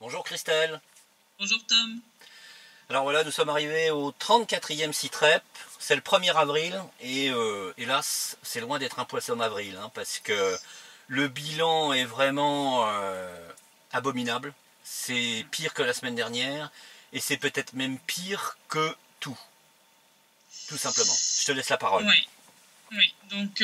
Bonjour Christelle. Bonjour Tom. Alors voilà, nous sommes arrivés au 34e SITREP. C'est le 1er avril et hélas, c'est loin d'être un poisson d'avril parce que le bilan est vraiment abominable. C'est pire que la semaine dernière et c'est peut-être même pire que tout simplement. Je te laisse la parole. Oui. Oui, donc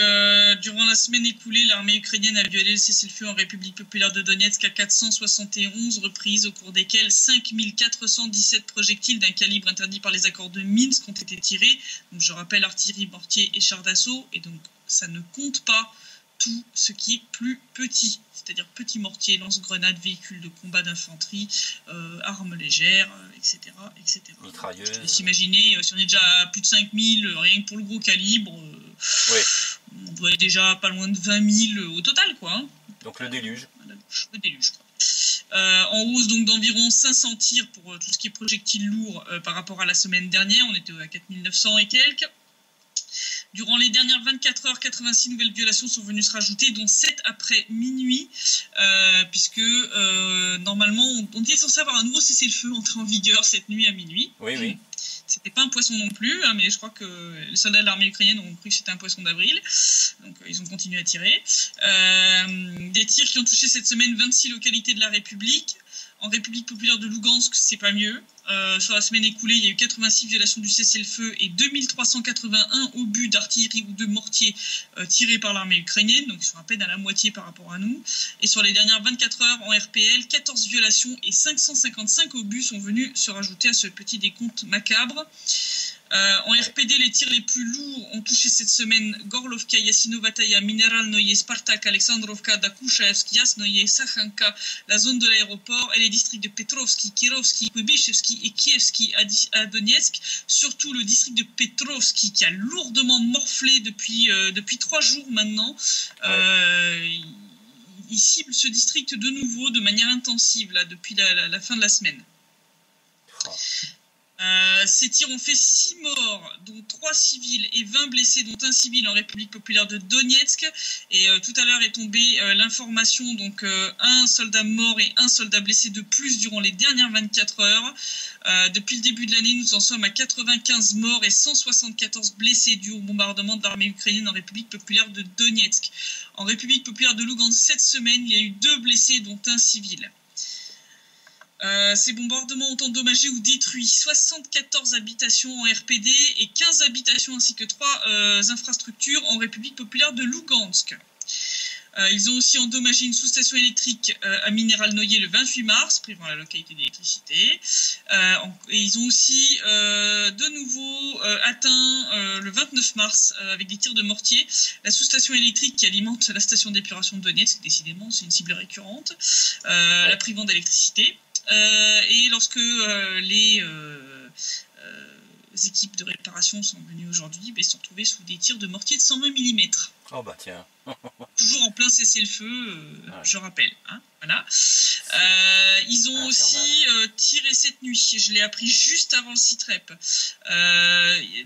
durant la semaine écoulée, l'armée ukrainienne a violé le cessez-le-feu en République populaire de Donetsk à 471 reprises, au cours desquelles 5417 projectiles d'un calibre interdit par les accords de Minsk ont été tirés. Donc je rappelle artillerie, mortier et chars d'assaut, et donc ça ne compte pas tout ce qui est plus petit, c'est-à-dire petits mortiers, lance-grenades, véhicules de combat d'infanterie, armes légères, etc. etc. Mitrailleuses. Je te laisse imaginer, si on est déjà à plus de 5000, rien que pour le gros calibre, Oui. on doit être déjà pas loin de 20 000 au total, quoi. Hein. Donc le déluge. Le déluge, quoi. En hausse donc d'environ 500 tirs pour tout ce qui est projectiles lourds par rapport à la semaine dernière, on était à 4900 et quelques. Durant les dernières 24 heures, 86 nouvelles violations sont venues se rajouter, dont 7 après minuit, puisque normalement, on était censé avoir un nouveau cessez-le-feu entré en vigueur cette nuit à minuit. Oui, oui. C'était pas un poisson non plus, mais je crois que les soldats de l'armée ukrainienne ont cru que c'était un poisson d'avril, donc ils ont continué à tirer. Des tirs qui ont touché cette semaine 26 localités de la République. En République populaire de Lugansk, c'est pas mieux. Sur la semaine écoulée, il y a eu 86 violations du cessez-le-feu et 2381 obus d'artillerie ou de mortier tirés par l'armée ukrainienne, donc ils sont à peine à la moitié par rapport à nous. Et sur les dernières 24 heures en RPL, 14 violations et 555 obus sont venus se rajouter à ce petit décompte macabre. En RPD, les tirs les plus lourds ont touché cette semaine Gorlovka, Yassinovataya, Mineralnoye, Spartak, Alexandrovka, Dakushevsk, Yasnoye, Sakhanka, la zone de l'aéroport et les districts de Petrovski, Kirovski, Kuibishevski et Kievski à Donetsk. Surtout le district de Petrovski qui a lourdement morflé depuis 3 jours maintenant. Il cible ce district de nouveau de manière intensive là, depuis la fin de la semaine. Ces tirs ont fait 6 morts, dont 3 civils et 20 blessés, dont un civil en République populaire de Donetsk. Et tout à l'heure est tombée l'information, donc un soldat mort et un soldat blessé de plus durant les dernières 24 heures. Depuis le début de l'année, nous en sommes à 95 morts et 174 blessés dus au bombardement de l'armée ukrainienne en République populaire de Donetsk. En République populaire de Lugansk, cette semaine, il y a eu 2 blessés, dont un civil. Ces bombardements ont endommagé ou détruit 74 habitations en RPD et 15 habitations ainsi que 3 infrastructures en République populaire de Lugansk. Ils ont aussi endommagé une sous-station électrique à Mineralnoye le 28 mars, privant la localité d'électricité. Et ils ont aussi de nouveau atteint le 29 mars avec des tirs de mortier la sous-station électrique qui alimente la station d'épuration de Donetsk. Décidément, c'est une cible récurrente, la privant d'électricité. Et lorsque les équipes de réparation sont venues aujourd'hui, ils se sont retrouvés sous des tirs de mortier de 120 mm. Oh bah tiens. Toujours en plein cessez-le-feu, je rappelle. Hein, voilà. Ils ont aussi tiré cette nuit, je l'ai appris juste avant le SITREP.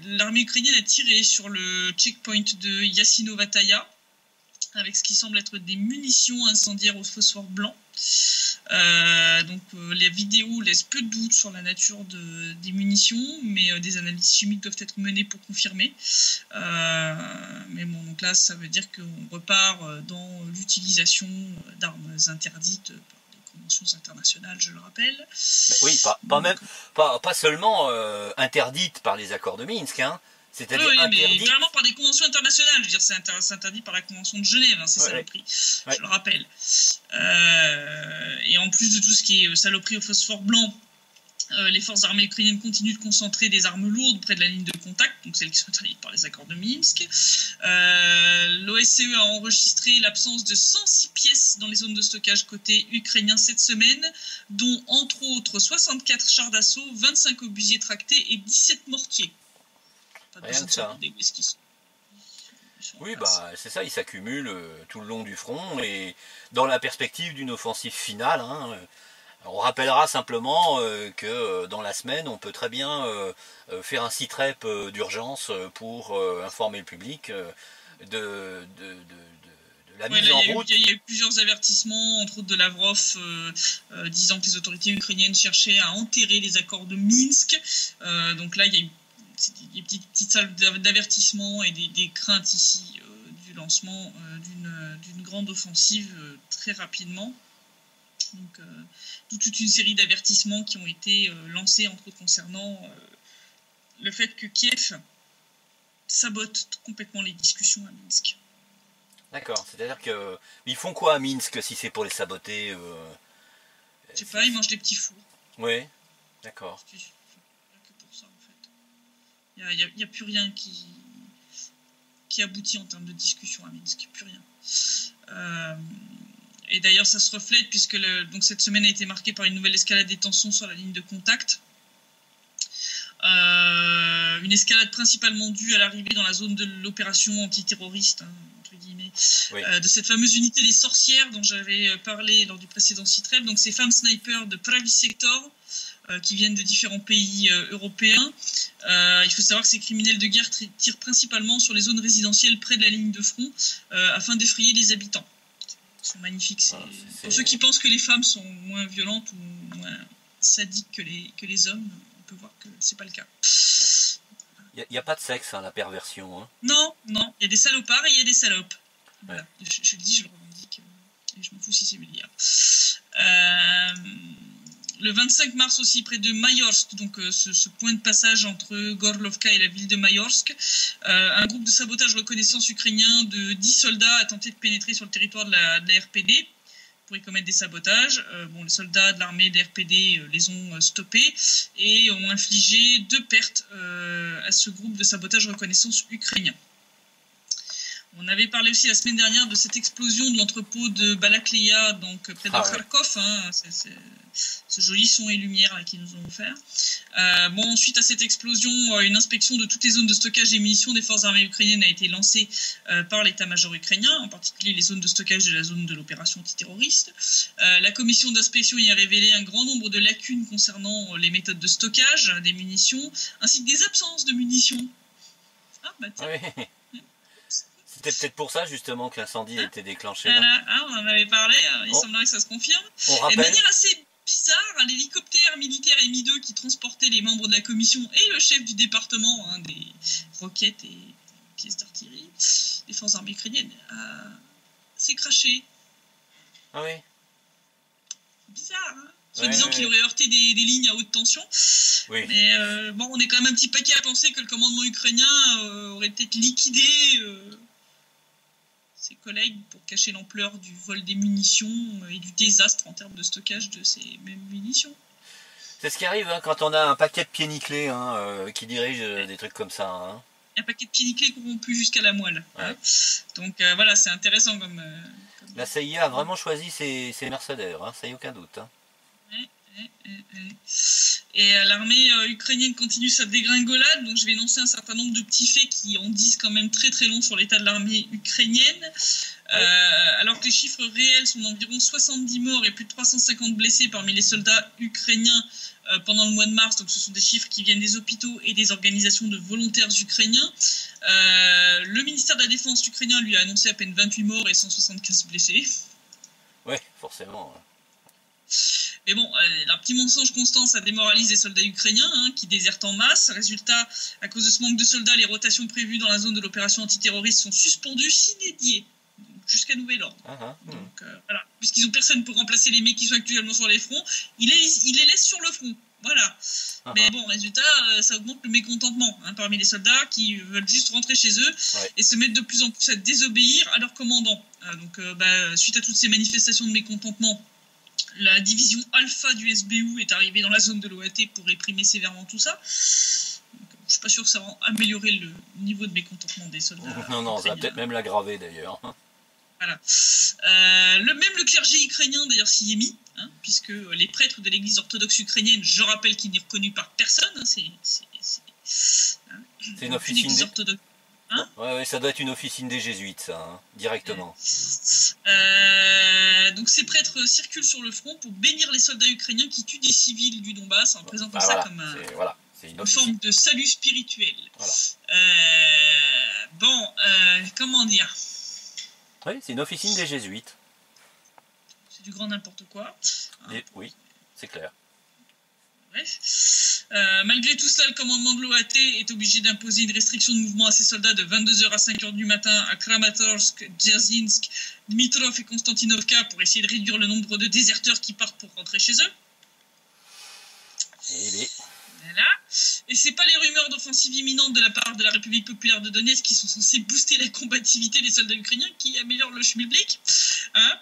L'armée ukrainienne a tiré sur le checkpoint de Yassinovataya avec ce qui semble être des munitions incendiaires au phosphore blanc. Donc les vidéos laissent peu de doute sur la nature des munitions, mais des analyses chimiques doivent être menées pour confirmer. Mais bon, donc là, ça veut dire qu'on repart dans l'utilisation d'armes interdites par les conventions internationales, je le rappelle. Oui, pas seulement interdites par les accords de Minsk, hein. C'est-à-dire oui, mais carrément par des conventions internationales. Je veux dire, c'est interdit par la Convention de Genève, hein, ces saloperies. Ouais. Je le rappelle. Et en plus de tout ce qui est saloperie au phosphore blanc, les forces armées ukrainiennes continuent de concentrer des armes lourdes près de la ligne de contact, donc celles qui sont interdites par les accords de Minsk. L'OSCE a enregistré l'absence de 106 pièces dans les zones de stockage côté ukrainien cette semaine, dont entre autres 64 chars d'assaut, 25 obusiers tractés et 17 mortiers. Rien que ça. Oui, bah c'est ça, ils s'accumulent tout le long du front et dans la perspective d'une offensive finale. Hein, on rappellera simplement que dans la semaine, on peut très bien faire un SITREP d'urgence pour informer le public de la Ouais, mise là, en route. il y a eu plusieurs avertissements, entre autres de Lavrov, disant que les autorités ukrainiennes cherchaient à enterrer les accords de Minsk. Donc là, il y a eu des petites salles d'avertissement et des craintes ici du lancement d'une grande offensive très rapidement. Donc, toute une série d'avertissements qui ont été lancés, entre autres concernant le fait que Kiev sabote complètement les discussions à Minsk. D'accord, c'est-à-dire que ils font quoi à Minsk si c'est pour les saboter Je sais pas, ils mangent des petits fours. Oui, d'accord. C'est que pour ça, en fait. Il n'y a plus rien qui aboutit en termes de discussion à Minsk. Plus rien. Et d'ailleurs, ça se reflète puisque donc cette semaine a été marquée par une nouvelle escalade des tensions sur la ligne de contact. Une escalade principalement due à l'arrivée dans la zone de l'opération antiterroriste, entre guillemets, Oui. de cette fameuse unité des sorcières dont j'avais parlé lors du précédent Citrep. Donc ces femmes snipers de Pravi Sector qui viennent de différents pays européens. Il faut savoir que ces criminels de guerre tirent principalement sur les zones résidentielles près de la ligne de front afin d'effrayer les habitants. Ils sont magnifiques. Pour ceux qui pensent que les femmes sont moins violentes ou moins sadiques que les hommes, on peut voir que c'est pas le cas. Il n'y a pas de sexe, hein, la perversion. Hein. Non, il y a des salopards et il y a des salopes. Voilà. Ouais. Je le dis, je le revendique. Et je m'en fous si c'est vulgaire. Le 25 mars aussi, près de Mayorsk, donc ce point de passage entre Gorlovka et la ville de Mayorsk, un groupe de sabotage reconnaissance ukrainien de 10 soldats a tenté de pénétrer sur le territoire de la RPD pour y commettre des sabotages. Les soldats de l'armée de RPD les ont stoppés et ont infligé 2 pertes à ce groupe de sabotage reconnaissance ukrainien. On avait parlé aussi la semaine dernière de cette explosion de l'entrepôt de Balakleya, donc près de Kharkov, hein, c'est ce joli son et lumière là, qu'ils nous ont offert. Suite à cette explosion, une inspection de toutes les zones de stockage des munitions des forces armées ukrainiennes a été lancée par l'état-major ukrainien, en particulier les zones de stockage de la zone de l'opération antiterroriste. La commission d'inspection y a révélé un grand nombre de lacunes concernant les méthodes de stockage des munitions, ainsi que des absences de munitions. Ah, bah tiens. Oui. C'était peut-être pour ça justement que l'incendie a été déclenché. On en avait parlé, il semblerait que ça se confirme. Et de manière assez bizarre, l'hélicoptère militaire Mi-2 qui transportait les membres de la commission et le chef du département des roquettes et pièces d'artillerie des forces armées ukrainiennes s'est crashé. Ah oui. Bizarre, hein. Disant qu'il aurait heurté des lignes à haute tension. Oui. Mais on est quand même un petit paquet à penser que le commandement ukrainien aurait peut-être liquidé ses collègues pour cacher l'ampleur du vol des munitions et du désastre en termes de stockage de ces mêmes munitions. C'est ce qui arrive quand on a un paquet de pieds nickelés qui dirige des trucs comme ça. Hein. Un paquet de pieds nickelés corrompus jusqu'à la moelle. Ouais. Hein. Donc voilà, c'est intéressant comme... La CIA a vraiment choisi ses mercenaires, hein, ça y a aucun doute. Hein. Et l'armée ukrainienne continue sa dégringolade, donc je vais énoncer un certain nombre de petits faits qui en disent quand même très très long sur l'état de l'armée ukrainienne. Alors que les chiffres réels sont d'environ 70 morts et plus de 350 blessés parmi les soldats ukrainiens pendant le mois de mars, donc ce sont des chiffres qui viennent des hôpitaux et des organisations de volontaires ukrainiens. Le ministère de la Défense ukrainien lui a annoncé à peine 28 morts et 175 blessés. Oui, forcément. Mais bon, leur petit mensonge constant, ça démoralise les soldats ukrainiens qui désertent en masse. Résultat, à cause de ce manque de soldats, les rotations prévues dans la zone de l'opération antiterroriste sont suspendues sine die, jusqu'à nouvel ordre. Donc voilà, puisqu'ils n'ont personne pour remplacer les mecs qui sont actuellement sur les fronts, ils les laissent sur le front. Voilà. Mais bon, résultat, ça augmente le mécontentement parmi les soldats qui veulent juste rentrer chez eux et se mettre de plus en plus à désobéir à leur commandant. Donc suite à toutes ces manifestations de mécontentement, la division Alpha du SBU est arrivée dans la zone de l'OAT pour réprimer sévèrement tout ça. Donc, je ne suis pas sûr que ça va améliorer le niveau de mécontentement des soldats. Non, ça va peut-être même l'aggraver d'ailleurs. Voilà. Le clergé ukrainien d'ailleurs s'y est mis, puisque les prêtres de l'église orthodoxe ukrainienne, je rappelle qu'il n'est reconnu par personne, c'est une officine orthodoxe. Ouais, ça doit être une officine des jésuites, ça, directement. Donc ces prêtres circulent sur le front pour bénir les soldats ukrainiens qui tuent des civils du Donbass en présentant ça comme une forme de salut spirituel. Voilà. Comment dire ? Oui, c'est une officine des jésuites. C'est du grand n'importe quoi. Et, oui, c'est clair. Bref. Malgré tout cela, le commandement de l'OAT est obligé d'imposer une restriction de mouvement à ses soldats de 22h à 5h du matin à Kramatorsk, Dzerzhinsk, Dmitrov et Konstantinovka pour essayer de réduire le nombre de déserteurs qui partent pour rentrer chez eux. Et bien. Voilà. Et c'est pas les rumeurs d'offensive imminente de la part de la République populaire de Donetsk qui sont censées booster la combativité des soldats ukrainiens qui améliorent le schmilblick,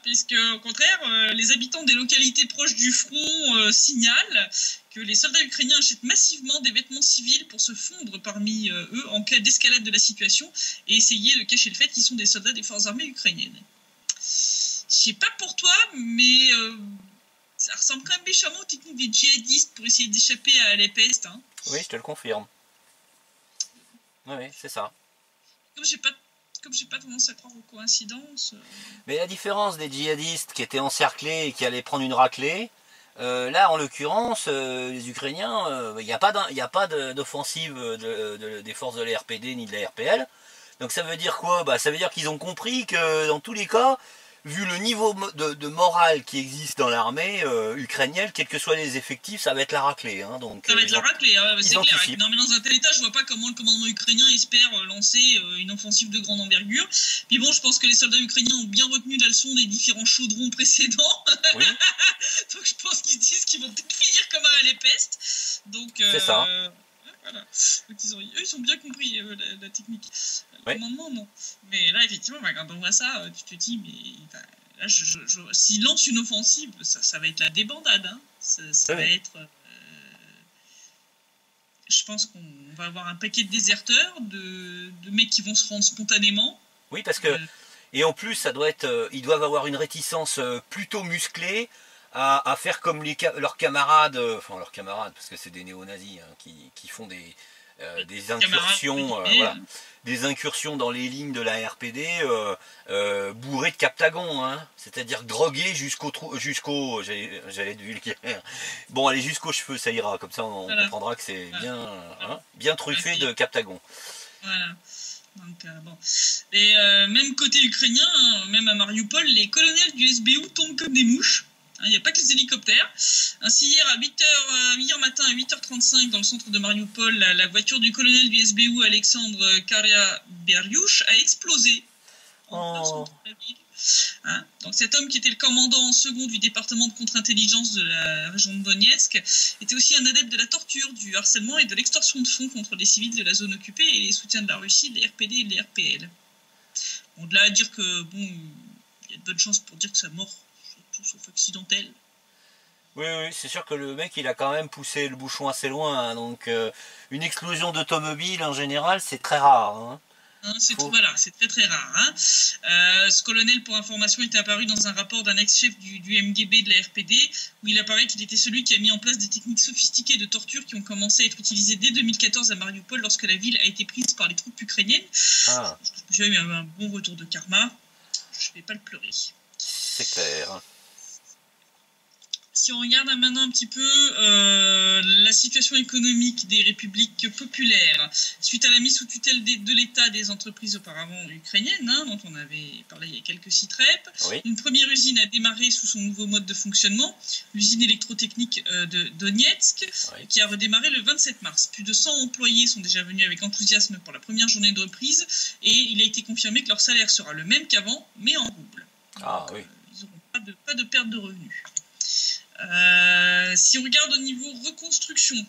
puisque au contraire, les habitants des localités proches du front signalent que les soldats ukrainiens achètent massivement des vêtements civils pour se fondre parmi eux en cas d'escalade de la situation et essayer de cacher le fait qu'ils sont des soldats des forces armées ukrainiennes. Je sais pas pour toi, mais ça ressemble quand même méchamment aux techniques des djihadistes pour essayer d'échapper à la peste. Hein. Oui, je te le confirme. Oui, c'est ça. Comme j'ai pas tendance à croire aux coïncidences. Mais la différence des djihadistes qui étaient encerclés et qui allaient prendre une raclée, là en l'occurrence, les Ukrainiens, il n'y a pas d'offensive des forces de la RPD ni de la RPL. Donc ça veut dire quoi? Ça veut dire qu'ils ont compris que dans tous les cas, vu le niveau de morale qui existe dans l'armée ukrainienne, quels que soient les effectifs, ça va être la raclée. Hein, donc, ça va être la raclée, c'est clair. Non, mais dans un tel état, je vois pas comment le commandement ukrainien espère lancer une offensive de grande envergure. Puis bon, je pense que les soldats ukrainiens ont bien retenu la leçon des différents chaudrons précédents. Oui. Donc je pense qu'ils se disent qu'ils vont peut-être finir comme un peste. Donc c'est ça. Voilà. Donc, ils sont bien compris la technique. Le commandement, non. Mais là, effectivement, quand on voit ça, tu te dis, mais là, s'ils lancent une offensive, ça va être la débandade. Hein. Ça va être. Je pense qu'on va avoir un paquet de déserteurs, de mecs qui vont se rendre spontanément. Oui, parce que. Et en plus, ça doit être. Ils doivent avoir une réticence plutôt musclée à faire comme leurs camarades, parce que c'est des néo-nazis qui font des incursions, des incursions dans les lignes de la RPD bourrées de captagons, hein, c'est-à-dire drogués jusqu'au j'allais être vulgaire. Bon, allez jusqu'aux cheveux, ça ira, comme ça on comprendra que c'est bien truffé de captagons. Voilà. Donc, bon. Et même côté ukrainien, même à Mariupol, les colonels du SBU tombent comme des mouches. Il n'y a pas que les hélicoptères. Ainsi, hier matin à 8h35, dans le centre de Mariupol, la voiture du colonel du SBU, Alexandre Karya-Beryush, a explosé en plein centre de la ville. Donc cet homme qui était le commandant en second du département de contre-intelligence de la région de Donetsk était aussi un adepte de la torture, du harcèlement et de l'extorsion de fonds contre les civils de la zone occupée et les soutiens de la Russie, des RPD et des RPL. Bon, de là à dire que, bon, il y a de bonnes chances pour dire que sa mort sauf accidentel. Oui, c'est sûr que le mec il a quand même poussé le bouchon assez loin, hein, donc une explosion d'automobile en général c'est très rare. Hein. C'est très très rare. Hein. Ce colonel, pour information, était apparu dans un rapport d'un ex-chef du MGB de la RPD, où il apparaît qu'il était celui qui a mis en place des techniques sophistiquées de torture qui ont commencé à être utilisées dès 2014 à Mariupol lorsque la ville a été prise par les troupes ukrainiennes. J'ai eu un bon retour de karma, je ne vais pas le pleurer. C'est clair. Si on regarde maintenant un petit peu la situation économique des républiques populaires, suite à la mise sous tutelle de l'État des entreprises auparavant ukrainiennes, dont on avait parlé il y a quelques CITREP, une première usine a démarré sous son nouveau mode de fonctionnement, l'usine électrotechnique de Donetsk, qui a redémarré le 27 mars. Plus de 100 employés sont déjà venus avec enthousiasme pour la première journée de reprise, et il a été confirmé que leur salaire sera le même qu'avant, mais en roubles. Donc, ils n'auront pas de perte de revenus. Si on regarde au niveau reconstruction,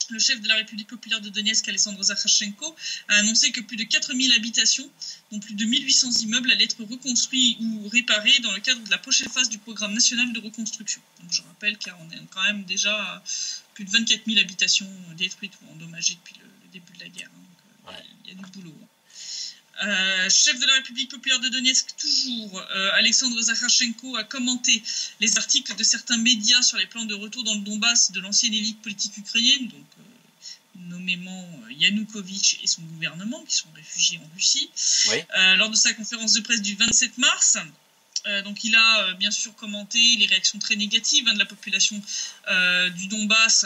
le chef de la République populaire de Donetsk, Alexandre Zakharchenko, a annoncé que plus de 4000 habitations, dont plus de 1800 immeubles, allaient être reconstruits ou réparés dans le cadre de la prochaine phase du programme national de reconstruction. Donc je rappelle qu'on est quand même déjà à plus de 24 000 habitations détruites ou endommagées depuis le début de la guerre. Donc il y a du boulot. Chef de la République populaire de Donetsk, toujours, Alexandre Zakharchenko a commenté les articles de certains médias sur les plans de retour dans le Donbass de l'ancienne élite politique ukrainienne, donc nommément Yanukovych et son gouvernement, qui sont réfugiés en Russie. Lors de sa conférence de presse du 27 mars, donc il a bien sûr commenté les réactions très négatives de la population du Donbass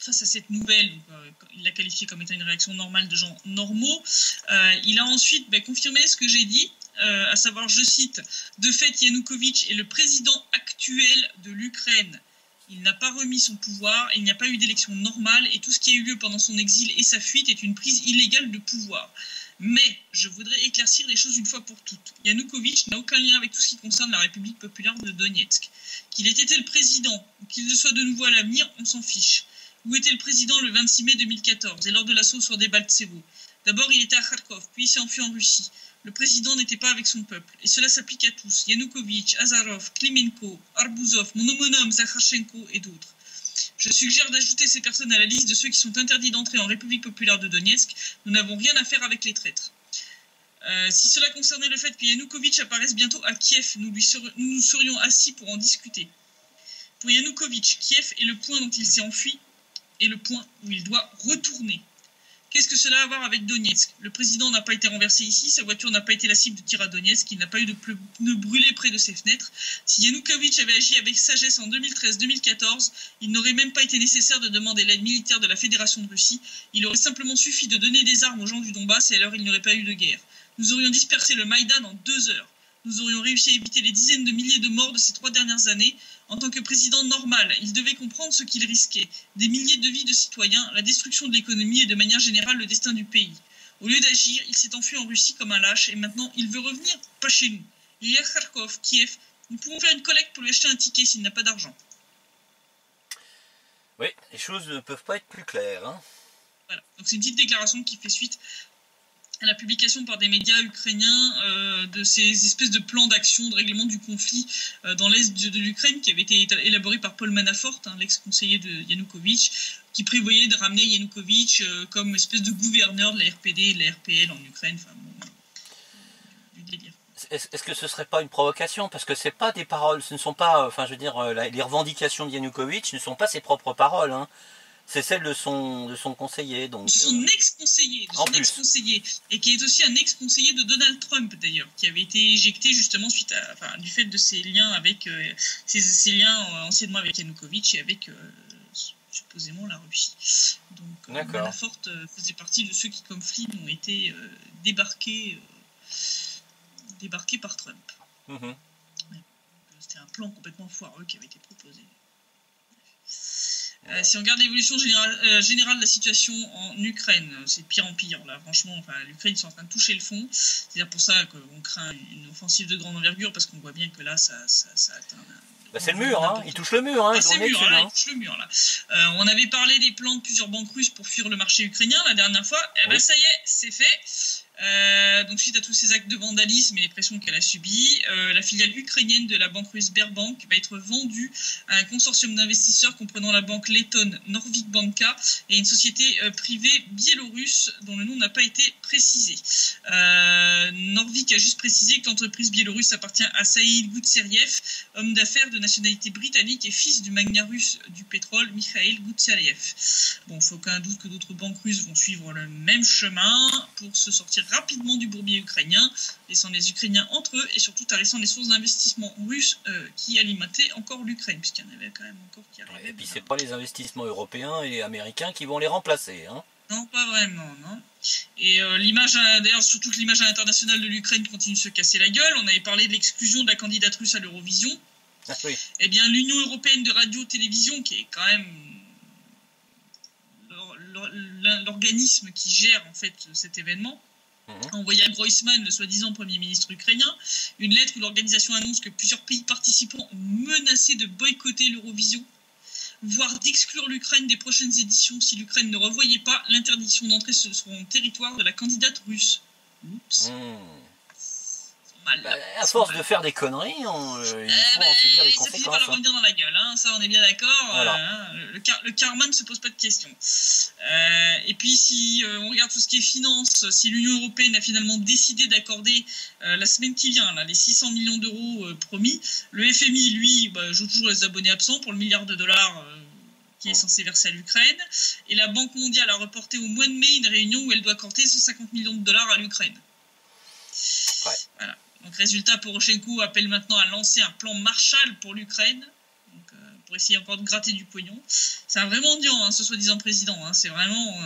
face à cette nouvelle. Donc, il l'a qualifiée comme étant une réaction normale de gens normaux. Il a ensuite confirmé ce que j'ai dit, à savoir, je cite, « De fait, Yanukovych est le président actuel de l'Ukraine. Il n'a pas remis son pouvoir, il n'y a pas eu d'élection normale et tout ce qui a eu lieu pendant son exil et sa fuite est une prise illégale de pouvoir. Mais je voudrais éclaircir les choses une fois pour toutes. Yanukovych n'a aucun lien avec tout ce qui concerne la République populaire de Donetsk. Qu'il ait été le président ou qu'il le soit de nouveau à l'avenir, on s'en fiche. Où était le président le 26 mai 2014 et lors de l'assaut sur Debaltsevo? D'abord, il était à Kharkov, puis il s'est enfui en Russie. Le président n'était pas avec son peuple. Et cela s'applique à tous. Yanukovych, Azarov, Klimenko, Arbuzov, mon homonyme Zakharchenko et d'autres. Je suggère d'ajouter ces personnes à la liste de ceux qui sont interdits d'entrer en République populaire de Donetsk. Nous n'avons rien à faire avec les traîtres. Si cela concernait le fait que Yanukovych apparaisse bientôt à Kiev, nous nous serions assis pour en discuter. Pour Yanukovych, Kiev est le point dont il s'est enfui et le point où il doit retourner. Qu'est-ce que cela a à voir avec Donetsk? Le président n'a pas été renversé ici, sa voiture n'a pas été la cible de tir à Donetsk, il n'a pas eu de pneus brûlés près de ses fenêtres. Si Yanukovych avait agi avec sagesse en 2013-2014, il n'aurait même pas été nécessaire de demander l'aide militaire de la Fédération de Russie. Il aurait simplement suffi de donner des armes aux gens du Donbass et alors il n'y aurait pas eu de guerre. Nous aurions dispersé le Maïdan en 2 heures. Nous aurions réussi à éviter les dizaines de milliers de morts de ces 3 dernières années. En tant que président normal, il devait comprendre ce qu'il risquait. Des milliers de vies de citoyens, la destruction de l'économie et de manière générale le destin du pays. Au lieu d'agir, il s'est enfui en Russie comme un lâche et maintenant il veut revenir, pas chez nous. Il y a Kharkov, Kiev, nous pouvons faire une collecte pour lui acheter un ticket s'il n'a pas d'argent. Oui, les choses ne peuvent pas être plus claires. Hein. Voilà, donc c'est une petite déclaration qui fait suite à la publication par des médias ukrainiens de ces espèces de plans d'action, de règlement du conflit dans l'est de l'Ukraine qui avait été élaboré par Paul Manafort, l'ex-conseiller de Yanukovych, qui prévoyait de ramener Yanukovych comme espèce de gouverneur de la RPD et de la RPL en Ukraine. Enfin, bon, du délire. Est-ce que ce serait pas une provocation? Parce que c'est pas des paroles, ce ne sont pas, enfin je veux dire, les revendications de Yanukovych ne sont pas ses propres paroles. Hein. C'est celle de son conseiller. Donc, son ex-conseiller, et qui est aussi un ex-conseiller de Donald Trump d'ailleurs, qui avait été éjecté justement suite à, du fait de ses liens avec ses liens anciennement avec Yanukovych et avec supposément la Russie. Donc Manafort faisait partie de ceux qui, comme Flynn, ont été débarqués par Trump. Mm-hmm. C'était un plan complètement foireux qui avait été proposé. Si on regarde l'évolution générale de la situation en Ukraine, c'est de pire en pire. Là, franchement, l'Ukraine est en train de toucher le fond. C'est-à-dire pour ça qu'on craint une offensive de grande envergure, parce qu'on voit bien que là, ça atteint... c'est le mur, hein. Il touche le mur. Hein. C'est le mur, là, il touche le mur. Là. On avait parlé des plans de plusieurs banques russes pour fuir le marché ukrainien la dernière fois. Oui. Ça y est, c'est fait. Donc suite à tous ces actes de vandalisme et les pressions qu'elle a subies, la filiale ukrainienne de la banque russe Sberbank va être vendue à un consortium d'investisseurs comprenant la banque lettonne Norvik Banka et une société privée biélorusse dont le nom n'a pas été précisé. Norvik a juste précisé que l'entreprise biélorusse appartient à Saïd Gutseriev, homme d'affaires de nationalité britannique et fils du magnat russe du pétrole Mikhail Gutseriev. Bon, il faut aucun doute que d'autres banques russes vont suivre le même chemin pour se sortir rapidement du bourbier ukrainien, laissant les Ukrainiens entre eux et surtout tarissant les sources d'investissement russes qui alimentaient encore l'Ukraine, puisqu'il y en avait quand même encore qui arrivaient. Et puis c'est pas les investissements européens et américains qui vont les remplacer. Hein. Non, pas vraiment, non. Et l'image, d'ailleurs, surtout que l'image à l'international de l'Ukraine continue de se casser la gueule. On avait parlé de l'exclusion de la candidate russe à l'Eurovision. Ah, oui. Eh bien, l'Union européenne de radio-télévision, qui est quand même l'organisme qui gère en fait cet événement, a envoyé à Groisman, le soi-disant Premier ministre ukrainien, une lettre où l'organisation annonce que plusieurs pays participants ont menacé de boycotter l'Eurovision, voire d'exclure l'Ukraine des prochaines éditions si l'Ukraine ne revoyait pas l'interdiction d'entrer sur son territoire de la candidate russe. Oups. Mal, à force de faire des conneries, il faut en subir les conséquences. Ça finit par leur revenir dans la gueule, hein, ça on est bien d'accord. Voilà. Le karma ne se pose pas de questions. Et puis si on regarde tout ce qui est finance, si l'Union européenne a finalement décidé d'accorder la semaine qui vient les 600 millions d'euros promis, le FMI lui joue toujours les abonnés absents pour le milliard de dollars qui est censé verser à l'Ukraine, et la Banque mondiale a reporté au mois de mai une réunion où elle doit accorder 150 millions de dollars à l'Ukraine. Ouais. Voilà. Donc résultat, Poroshenko appelle maintenant à lancer un plan Marshall pour l'Ukraine, donc, pour essayer encore de gratter du pognon. C'est un vrai mendiant, ce soi-disant président. C'est vraiment...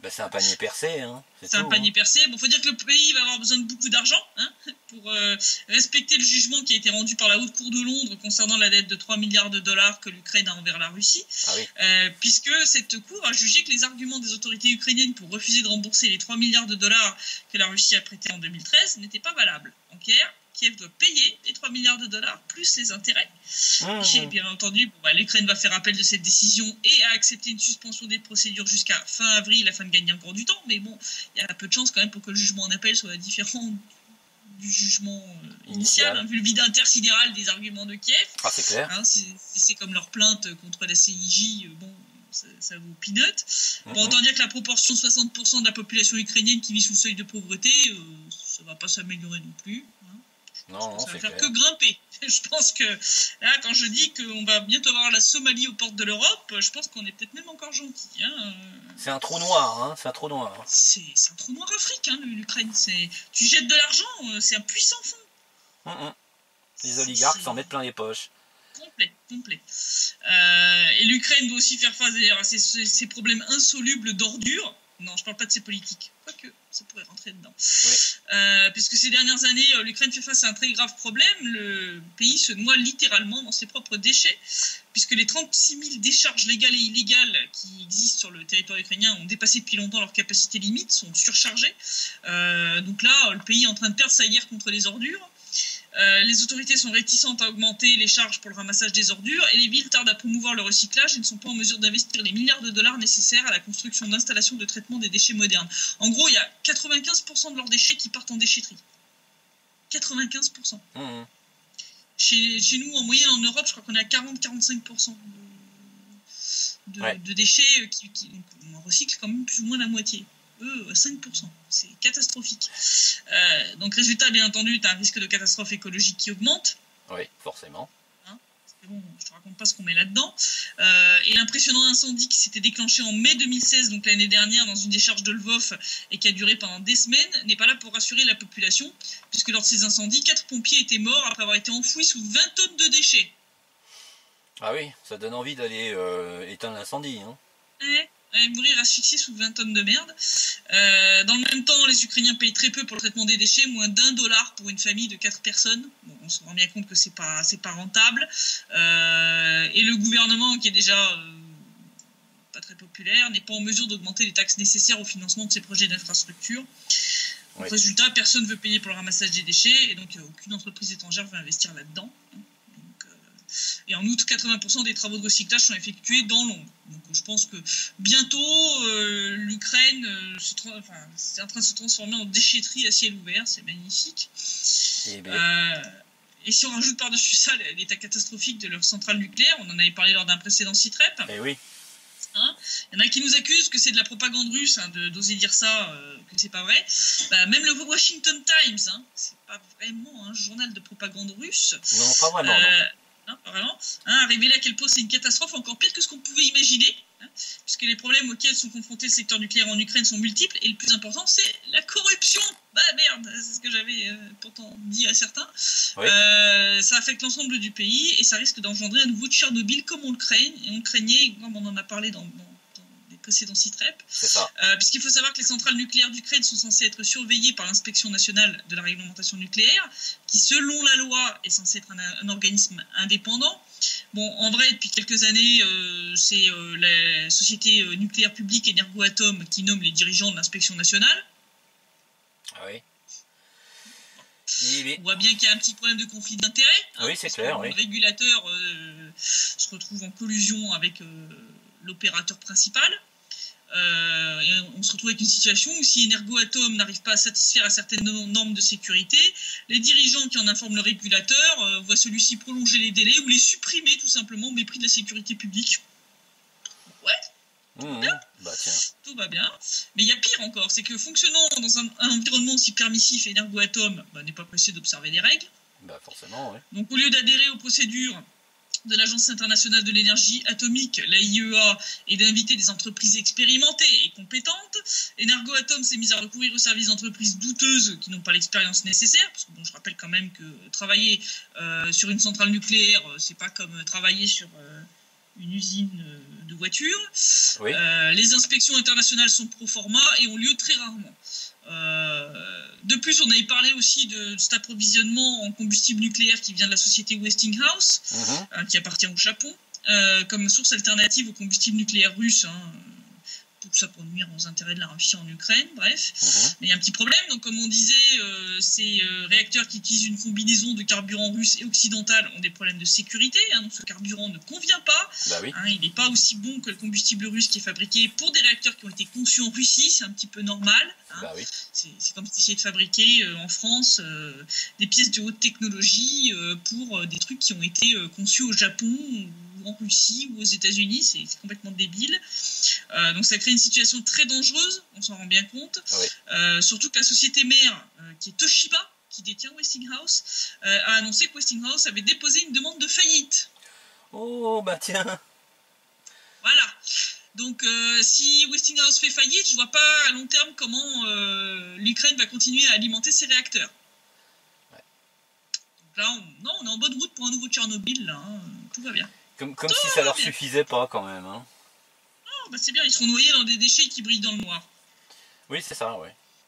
Bah, c'est un panier percé, hein. C'est un panier percé. Bon, faut dire que le pays va avoir besoin de beaucoup d'argent pour respecter le jugement qui a été rendu par la Haute Cour de Londres concernant la dette de 3 milliards de dollars que l'Ukraine a envers la Russie. Ah oui. Puisque cette Cour a jugé que les arguments des autorités ukrainiennes pour refuser de rembourser les 3 milliards de dollars que la Russie a prêtés en 2013 n'étaient pas valables. En clair, Kiev doit payer les 3 milliards de dollars plus les intérêts. Et bien entendu, l'Ukraine va faire appel de cette décision et a accepté une suspension des procédures jusqu'à fin avril afin de gagner encore du temps. Mais bon, il y a peu de chance quand même pour que le jugement en appel soit différent du jugement initial, vu le vide intersidéral des arguments de Kiev. Ah, c'est clair. C'est comme leur plainte contre la CIJ, ça vaut peanut. Bon, autant dire que la proportion de 60% de la population ukrainienne qui vit sous le seuil de pauvreté, ça va pas s'améliorer non plus. Non, ça va faire que grimper. Je pense que là, quand je dis qu'on va bientôt avoir la Somalie aux portes de l'Europe, je pense qu'on est peut-être même encore gentil. C'est un trou noir, c'est un trou noir. C'est un trou noir Afrique, l'Ukraine. Tu jettes de l'argent, c'est un puissant fond. Les oligarques s'en mettent plein les poches. Complet. Et l'Ukraine doit aussi faire face à ces problèmes insolubles d'ordures. Non, je parle pas de ses politiques. Quoique, ça pourrait rentrer dedans. Oui. Puisque ces dernières années, l'Ukraine fait face à un très grave problème. Le pays se noie littéralement dans ses propres déchets, puisque les 36 000 décharges légales et illégales qui existent sur le territoire ukrainien ont dépassé depuis longtemps leur capacité limite, sont surchargées. Donc là, le pays est en train de perdre sa guerre contre les ordures. Les autorités sont réticentes à augmenter les charges pour le ramassage des ordures et les villes tardent à promouvoir le recyclage et ne sont pas en mesure d'investir les milliards de dollars nécessaires à la construction d'installations de traitement des déchets modernes. En gros, il y a 95% de leurs déchets qui partent en déchetterie. 95%. Chez nous, en moyenne, en Europe, je crois qu'on est à 40-45% de déchets donc on recycle quand même plus ou moins la moitié. Eux, 5%. C'est catastrophique. Donc, résultat, bien entendu, tu as un risque de catastrophe écologique qui augmente. Oui, forcément. Bon, je te raconte pas ce qu'on met là-dedans. Et l'impressionnant incendie qui s'était déclenché en mai 2016, donc l'année dernière, dans une décharge de Lvov et qui a duré pendant des semaines, n'est pas là pour rassurer la population, puisque lors de ces incendies, 4 pompiers étaient morts après avoir été enfouis sous 20 tonnes de déchets. Ah oui, ça donne envie d'aller éteindre l'incendie. Mourir asphyxié sous 20 tonnes de merde. Dans le même temps, les Ukrainiens payent très peu pour le traitement des déchets, moins $1 pour une famille de 4 personnes. Bon, on se rend bien compte que c'est pas rentable. Et le gouvernement, qui est déjà pas très populaire, n'est pas en mesure d'augmenter les taxes nécessaires au financement de ces projets d'infrastructure. Oui. Résultat, personne ne veut payer pour le ramassage des déchets, et donc aucune entreprise étrangère veut investir là-dedans. Et en outre, 80% des travaux de recyclage sont effectués dans l'ombre. Donc je pense que bientôt, l'Ukraine c'est en train de se transformer en déchetterie à ciel ouvert. C'est magnifique. Et si on rajoute par-dessus ça l'état catastrophique de leur centrale nucléaire, on en avait parlé lors d'un précédent CITREP. Eh oui. Il y en a qui nous accusent que c'est de la propagande russe, d'oser dire ça, que c'est pas vrai. Même le Washington Times, c'est pas vraiment un journal de propagande russe. Non, pas vraiment. Non. Pas vraiment, a révélé à quel point c'est une catastrophe encore pire que ce qu'on pouvait imaginer, puisque les problèmes auxquels sont confrontés le secteur nucléaire en Ukraine sont multiples, et le plus important, c'est la corruption. Bah merde, c'est ce que j'avais pourtant dit à certains. Oui. Ça affecte l'ensemble du pays, et ça risque d'engendrer un nouveau Tchernobyl comme on le craigne, et on le craignait, comme on en a parlé dans les précédents CITREP. C'est ça. Puisqu'il faut savoir que les centrales nucléaires d'Ukraine sont censées être surveillées par l'Inspection nationale de la réglementation nucléaire, qui, selon la loi, est censée être un organisme indépendant. Bon, en vrai, depuis quelques années, c'est la société nucléaire publique Energoatom qui nomme les dirigeants de l'Inspection nationale. Ah oui. On voit bien qu'il y a un petit problème de conflit d'intérêts. Oui, c'est clair. Le régulateur se retrouve en collusion avec l'opérateur principal. Et on se retrouve avec une situation où si Energoatom n'arrive pas à satisfaire à certaines normes de sécurité, les dirigeants qui en informent le régulateur voient celui-ci prolonger les délais ou les supprimer tout simplement au mépris de la sécurité publique. Ouais, tout va bien. Bah tiens. Tout va bien. Mais il y a pire encore, c'est que fonctionnant dans un environnement aussi permissif, Energoatom n'est pas pressé d'observer les règles. Bah forcément, oui. Donc au lieu d'adhérer aux procédures de l'Agence internationale de l'énergie atomique, la IEA, et d'inviter des entreprises expérimentées et compétentes, Energoatom s'est mise à recourir aux services d'entreprises douteuses qui n'ont pas l'expérience nécessaire, parce que je rappelle quand même que travailler sur une centrale nucléaire, c'est pas comme travailler sur une usine de voitures. Oui. Les inspections internationales sont pro forma et ont lieu très rarement. De plus, on avait parlé aussi de cet approvisionnement en combustible nucléaire qui vient de la société Westinghouse, qui appartient au Japon, comme source alternative au combustible nucléaire russe. Tout ça pour nuire aux intérêts de la Russie en Ukraine, bref. Mais il y a un petit problème, donc comme on disait, ces réacteurs qui utilisent une combinaison de carburant russe et occidental ont des problèmes de sécurité, donc ce carburant ne convient pas, il n'est pas aussi bon que le combustible russe qui est fabriqué pour des réacteurs qui ont été conçus en Russie, c'est un petit peu normal. C'est comme si essayer de fabriquer en France des pièces de haute technologie pour des trucs qui ont été conçus au Japon ou en Russie ou aux États-Unis, c'est complètement débile. Donc ça crée une situation très dangereuse, on s'en rend bien compte. Surtout que la société mère, qui est Toshiba, qui détient Westinghouse, a annoncé que Westinghouse avait déposé une demande de faillite. Oh, bah tiens. Voilà. Donc si Westinghouse fait faillite, je vois pas à long terme comment l'Ukraine va continuer à alimenter ses réacteurs. Donc là, on est en bonne route pour un nouveau Tchernobyl, là, tout va bien. Comme si ça leur suffisait pas quand même. Non, c'est bien, ils seront noyés dans des déchets qui brillent dans le noir. Oui, c'est ça, oui.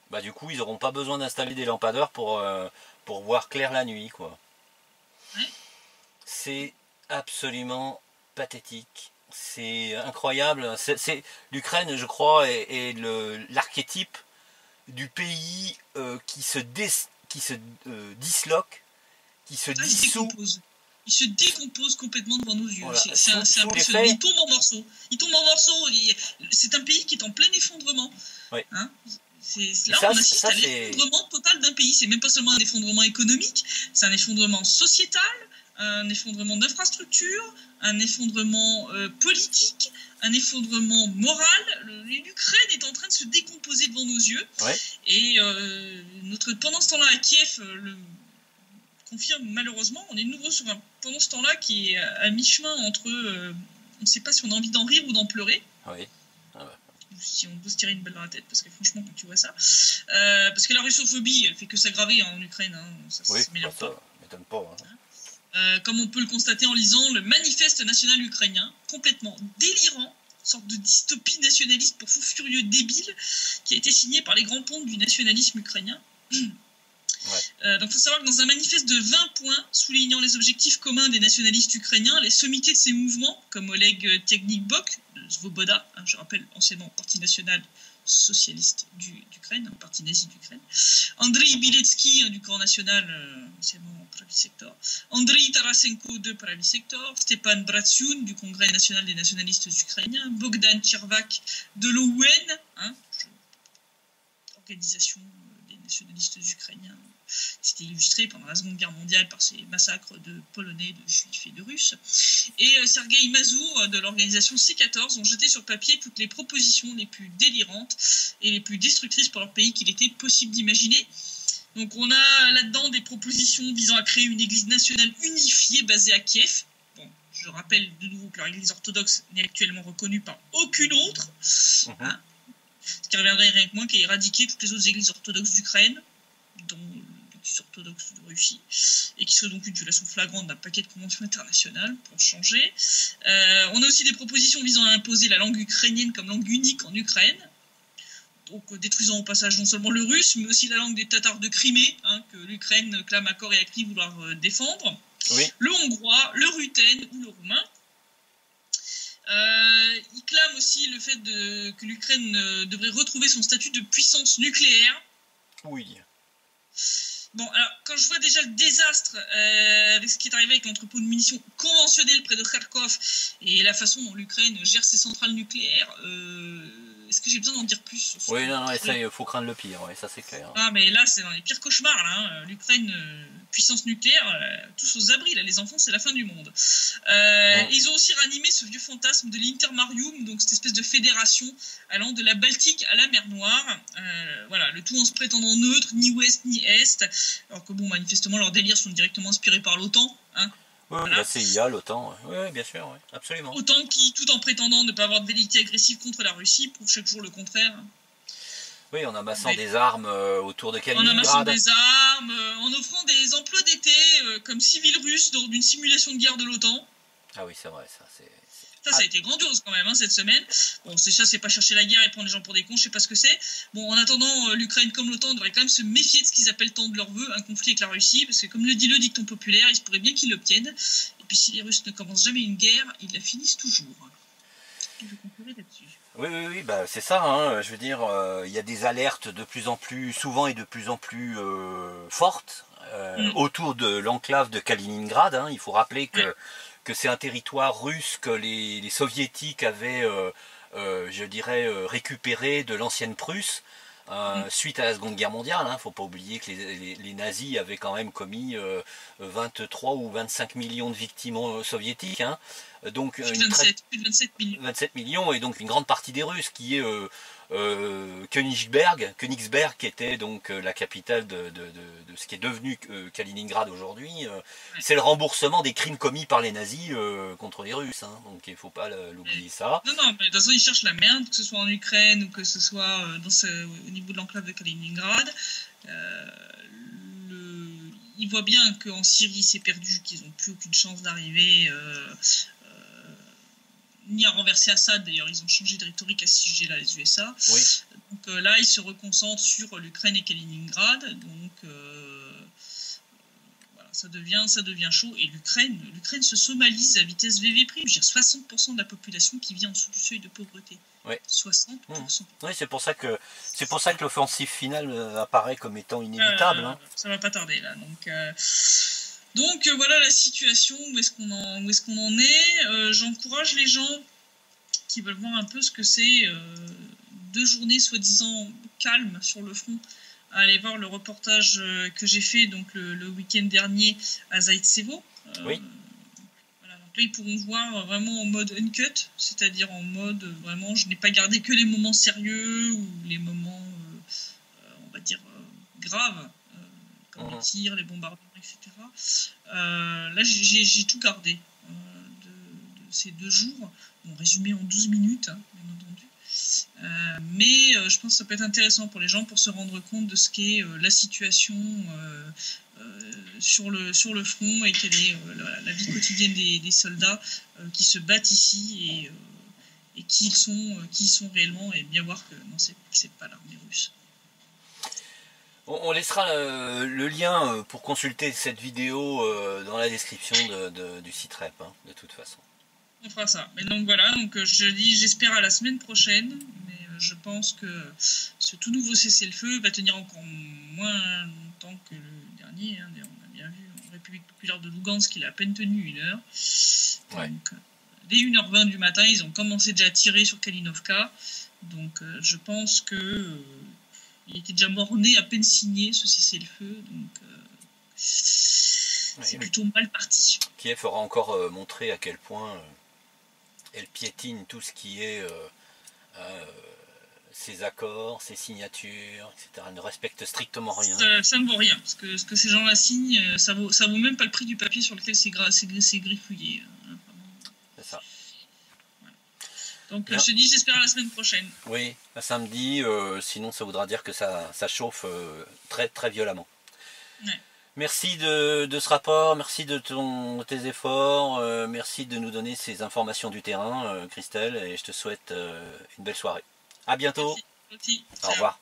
Bah du coup, ils n'auront pas besoin d'installer des lampadaires pour voir clair la nuit, quoi. C'est absolument pathétique. C'est incroyable. L'Ukraine, je crois, est l'archétype du pays qui se disloque, qui se dissout. Il se décompose complètement devant nos yeux. Voilà. C'est impressionnant. Il tombe en morceaux. C'est un pays qui est en plein effondrement. Oui. On assiste à l'effondrement total d'un pays. C'est même pas seulement un effondrement économique, c'est un effondrement sociétal, un effondrement d'infrastructures, un effondrement politique, un effondrement moral. L'Ukraine est en train de se décomposer devant nos yeux. Et pendant ce temps-là à Kiev, confirme malheureusement, on est de nouveau sur pendant ce temps-là qui est à mi-chemin entre on ne sait pas si on a envie d'en rire ou d'en pleurer. Si on peut se tirer une balle dans la tête, parce que franchement quand tu vois ça, parce que la russophobie elle fait que s'aggraver en Ukraine, ça m'énerve pas. Ça m'étonne pas. Comme on peut le constater en lisant le manifeste national ukrainien, complètement délirant, sorte de dystopie nationaliste pour fous furieux débiles, qui a été signé par les grands pontes du nationalisme ukrainien. Donc il faut savoir que dans un manifeste de 20 points soulignant les objectifs communs des nationalistes ukrainiens, les sommités de ces mouvements, comme Oleg Tiagnikbok, de Svoboda, je rappelle anciennement Parti national socialiste d'Ukraine, parti nazi d'Ukraine, Andrei Biletsky du Camp national, anciennement Pravi Sector, Andrei Tarasenko de Pravi Sector, Stepan Bratsyun du Congrès national des nationalistes ukrainiens, Bogdan Chervak de l'OUN, organisation des nationalistes ukrainiens. C'était illustré pendant la Seconde Guerre mondiale par ces massacres de Polonais, de Juifs et de Russes. Et Sergueï Mazour de l'organisation C14 ont jeté sur papier toutes les propositions les plus délirantes et les plus destructrices pour leur pays qu'il était possible d'imaginer. Donc on a là-dedans des propositions visant à créer une église nationale unifiée basée à Kiev. Bon, je rappelle de nouveau que leur église orthodoxe n'est actuellement reconnue par aucune autre. Ce qui reviendrait rien que moins qu'à éradiquer toutes les autres églises orthodoxes d'Ukraine, dont l'église orthodoxe de Russie, et qui serait donc une violation flagrante d'un paquet de conventions internationales, pour changer. On a aussi des propositions visant à imposer la langue ukrainienne comme langue unique en Ukraine, donc détruisant au passage non seulement le russe, mais aussi la langue des Tatars de Crimée, que l'Ukraine clame à corps et à cri vouloir défendre, le hongrois, le ruthène ou le roumain. Il clame aussi le fait que l'Ukraine devrait retrouver son statut de puissance nucléaire. Bon, alors, quand je vois déjà le désastre avec ce qui est arrivé avec l'entrepôt de munitions conventionnel près de Kharkov et la façon dont l'Ukraine gère ses centrales nucléaires, est-ce que j'ai besoin d'en dire plus? Ça, il faut craindre le pire, ça c'est clair. Ah, mais là, c'est dans les pires cauchemars, là. L'Ukraine, puissance nucléaire, tous aux abris, là, les enfants, c'est la fin du monde. Ils ont aussi ranimé ce vieux fantasme de l'Intermarium, donc cette espèce de fédération allant de la Baltique à la mer Noire. Voilà, le tout en se prétendant neutre, ni ouest ni est, alors que bon, manifestement, leurs délires sont directement inspirés par l'OTAN, La CIA, l'OTAN, bien sûr, absolument. OTAN qui, tout en prétendant ne pas avoir de velléité agressive contre la Russie, prouve chaque jour le contraire. Oui, en amassant des armes autour de Kaliningrad. En amassant des armes, en offrant des emplois d'été comme civils russes lors d'une simulation de guerre de l'OTAN. Ah oui, c'est vrai, ça c'est... Ça a été grandiose quand même hein, cette semaine. Bon, c'est pas chercher la guerre et prendre les gens pour des cons, je sais pas ce que c'est. Bon, en attendant, l'Ukraine comme l'OTAN devraient quand même se méfier de ce qu'ils appellent tant de leur vœu, un conflit avec la Russie, parce que comme le dit le dicton populaire, il se pourrait bien qu'ils l'obtiennent. Et puis si les Russes ne commencent jamais une guerre, ils la finissent toujours. Je conclurai là-dessus. Oui, bah, c'est ça, hein, je veux dire, il y a des alertes de plus en plus souvent et de plus en plus fortes autour de l'enclave de Kaliningrad. Hein. Il faut rappeler que c'est un territoire russe que les soviétiques avaient, je dirais, récupéré de l'ancienne Prusse. Suite à la Seconde Guerre mondiale, il ne faut pas oublier que les nazis avaient quand même commis 23 ou 25 millions de victimes soviétiques. Hein. Donc, plus de 27 millions. 27 millions, et donc une grande partie des Russes qui est Königsberg, qui était donc la capitale de ce qui est devenu Kaliningrad aujourd'hui. C'est le remboursement des crimes commis par les nazis contre les Russes. Hein. Donc il ne faut pas l'oublier ça. Non, mais de toute façon ils cherchent la merde, que ce soit en Ukraine ou que ce soit au niveau de l'enclave de Kaliningrad. Ils voient bien qu'en Syrie c'est perdu, qu'ils n'ont plus aucune chance d'arriver ni à renverser Assad. D'ailleurs ils ont changé de rhétorique à ce sujet-là, les USA. Oui. Donc là ils se reconcentrent sur l'Ukraine et Kaliningrad. Donc voilà, ça devient chaud. Et l'Ukraine se somalise à vitesse VV'. Je veux dire 60% de la population qui vit en dessous du seuil de pauvreté. Oui. 60%. Oui, c'est pour ça que l'offensive finale apparaît comme étant inévitable. Hein. Ça va pas tarder là. Donc voilà la situation, où est-ce qu'on en est. J'encourage les gens qui veulent voir un peu ce que c'est 2 journées soi-disant calmes sur le front, à aller voir le reportage que j'ai fait donc le week-end dernier à Zaïtsevo. Oui. Voilà, donc là ils pourront voir vraiment en mode uncut, c'est-à-dire en mode vraiment je n'ai pas gardé que les moments sérieux ou les moments on va dire graves, comme les tirs, les bombardements, etc. Là, j'ai tout gardé de ces 2 jours. Bon, résumé en 12 minutes, hein, bien entendu. Mais je pense que ça peut être intéressant pour les gens pour se rendre compte de ce qu'est la situation sur le front et quelle est la vie quotidienne des soldats qui se battent ici et qui ils sont réellement, et bien voir que non, c'est pas l'armée russe. On laissera le lien pour consulter cette vidéo dans la description du site REP, hein, de toute façon. On fera ça. Mais donc voilà, j'espère à la semaine prochaine, mais je pense que ce tout nouveau cessez-le-feu va tenir encore moins longtemps que le dernier. Hein. D'ailleurs, on a bien vu en République populaire de Lugansk qu'il a à peine tenu 1 heure. Ouais. Donc, dès 1h20 du matin, ils ont commencé déjà à tirer sur Kalinovka. Donc je pense que il était déjà mort-né, à peine signé ce cessez-le-feu, donc c'est plutôt mal parti. Kiev aura encore montré à quel point elle piétine tout ce qui est ses accords, ses signatures, etc. Elle ne respecte strictement rien. Ça ne vaut rien, parce que ce que ces gens-là signent, ça vaut même pas le prix du papier sur lequel c'est griffouillé. C'est ça. Donc je te dis, j'espère à la semaine prochaine. Oui, à samedi, sinon ça voudra dire que ça chauffe très très violemment. Ouais. Merci de ce rapport, merci de tes efforts, merci de nous donner ces informations du terrain, Christelle, et je te souhaite une belle soirée. À bientôt. Merci. Au revoir.